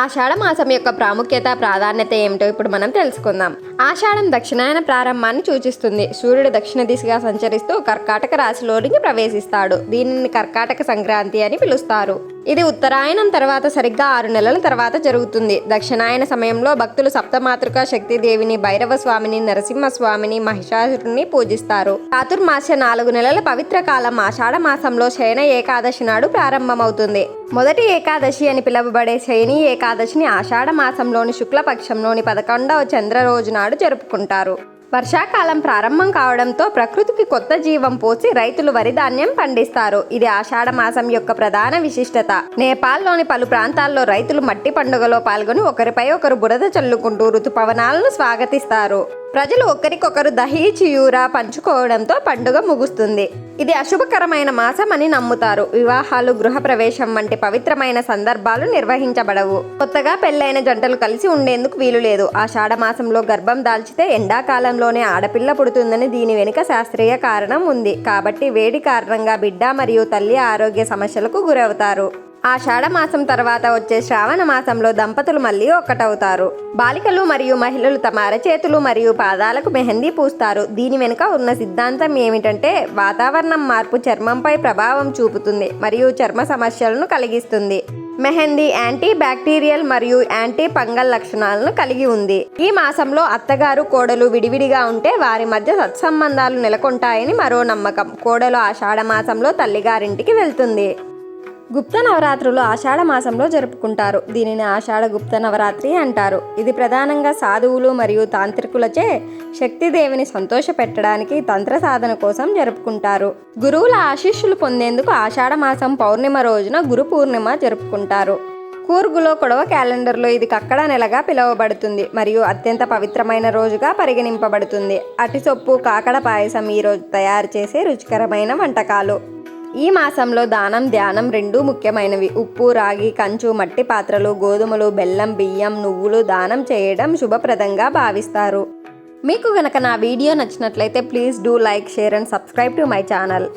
ఆషాఢ మాసం యొక్క ప్రాముఖ్యత ప్రాధాన్యత ఏమిటో ఇప్పుడు మనం తెలుసుకుందాం. ఆషాఢం దక్షిణాయన ప్రారంభాన్ని సూచిస్తుంది. సూర్యుడు దక్షిణ దిశగా సంచరిస్తూ కర్కాటక రాశిలోనికి ప్రవేశిస్తాడు. దీనిని కర్కాటక సంక్రాంతి అని పిలుస్తారు. ఇది ఉత్తరాయణం తర్వాత సరిగ్గా 6 నెలల తర్వాత జరుగుతుంది. దక్షిణాయన సమయంలో భక్తులు సప్తమాతృక శక్తిదేవిని, భైరవ స్వామిని, నరసింహస్వామిని, మహిషాసురుని పూజిస్తారు. చాతుర్మాస్య 4 నెలల పవిత్ర కాలం ఆషాఢ మాసంలో శయన ఏకాదశి నాడు ప్రారంభమవుతుంది. మొదటి ఏకాదశి అని పిలువబడే శయని ఏకాదశిని ఆషాఢ మాసంలోని శుక్లపక్షంలోని 11వ చంద్ర రోజు నాడు జరుపుకుంటారు. వర్షాకాలం ప్రారంభం కావడంతో ప్రకృతికి కొత్త జీవం పోసి రైతులు వరి ధాన్యం పండిస్తారు. ఇది ఆషాఢ మాసం యొక్క ప్రధాన విశిష్టత. నేపాల్లోని పలు ప్రాంతాల్లో రైతులు మట్టి పండుగలో పాల్గొని ఒకరిపై ఒకరు బురద చల్లుకుంటూ ఋతుపవనాలను స్వాగతిస్తారు. ప్రజలు ఒకరికొకరు దహీ చియూరా పంచుకోవడంతో పండుగ ముగుస్తుంది. ఇది అశుభకరమైన మాసం అని నమ్ముతారు. వివాహాలు, గృహప్రవేశం వంటి పవిత్రమైన సందర్భాలు నిర్వహించబడవు. కొత్తగా పెళ్లైన జంటలు కలిసి ఉండేందుకు వీలు లేదు. ఆషాఢ మాసంలో గర్భం దాల్చితే ఎండాకాలంలోనే ఆడపిల్ల పుడుతుందని దీని వెనుక శాస్త్రీయ కారణం ఉంది. కాబట్టి వేడి కారణంగా బిడ్డ మరియు తల్లి ఆరోగ్య సమస్యలకు గురవుతారు. ఆషాఢ మాసం తర్వాత వచ్చే శ్రావణ మాసంలో దంపతులు మళ్ళీ ఒక్కటవుతారు. బాలికలు మరియు మహిళలు తమ అరచేతులు మరియు పాదాలకు మెహందీ పూస్తారు. దీని వెనుక ఉన్న సిద్ధాంతం ఏమిటంటే వాతావరణం మార్పు చర్మంపై ప్రభావం చూపుతుంది మరియు చర్మ సమస్యలను కలిగిస్తుంది. మెహందీ యాంటీ బ్యాక్టీరియల్ మరియు యాంటీ ఫంగల్ లక్షణాలను కలిగి ఉంది. ఈ మాసంలో అత్తగారు, కోడలు విడివిడిగా ఉంటే వారి మధ్య సత్సంబంధాలు నెలకొంటాయని మరో నమ్మకం. కోడలు ఆషాఢ మాసంలో తల్లిగారింటికి వెళ్తుంది. గుప్త నవరాత్రులు ఆషాఢ మాసంలో జరుపుకుంటారు. దీనిని ఆషాఢ గుప్త నవరాత్రి అంటారు. ఇది ప్రధానంగా సాధువులు మరియు తాంత్రికులచే శక్తిదేవిని సంతోషపెట్టడానికి తంత్ర సాధన కోసం జరుపుకుంటారు. గురువుల ఆశీస్సులు పొందేందుకు ఆషాఢ మాసం పౌర్ణిమ రోజున గురు పూర్ణిమ జరుపుకుంటారు. కూర్గులో కొడవ క్యాలెండర్లో ఇది కక్కడ నెలగా పిలువబడుతుంది మరియు అత్యంత పవిత్రమైన రోజుగా పరిగణింపబడుతుంది. అటిసొప్పు, కాకడ పాయసం ఈ రోజు తయారు చేసే రుచికరమైన వంటకాలు. ఈ మాసంలో దానం, ధ్యానం రెండూ ముఖ్యమైనవి. ఉప్పు, రాగి, కంచు, మట్టి పాత్రలు, గోధుమలు, బెల్లం, బియ్యం, నువ్వులు దానం చేయడం శుభప్రదంగా భావిస్తారు. మీకు గనక నా వీడియో నచ్చినట్లయితే please do like, share and subscribe to my channel.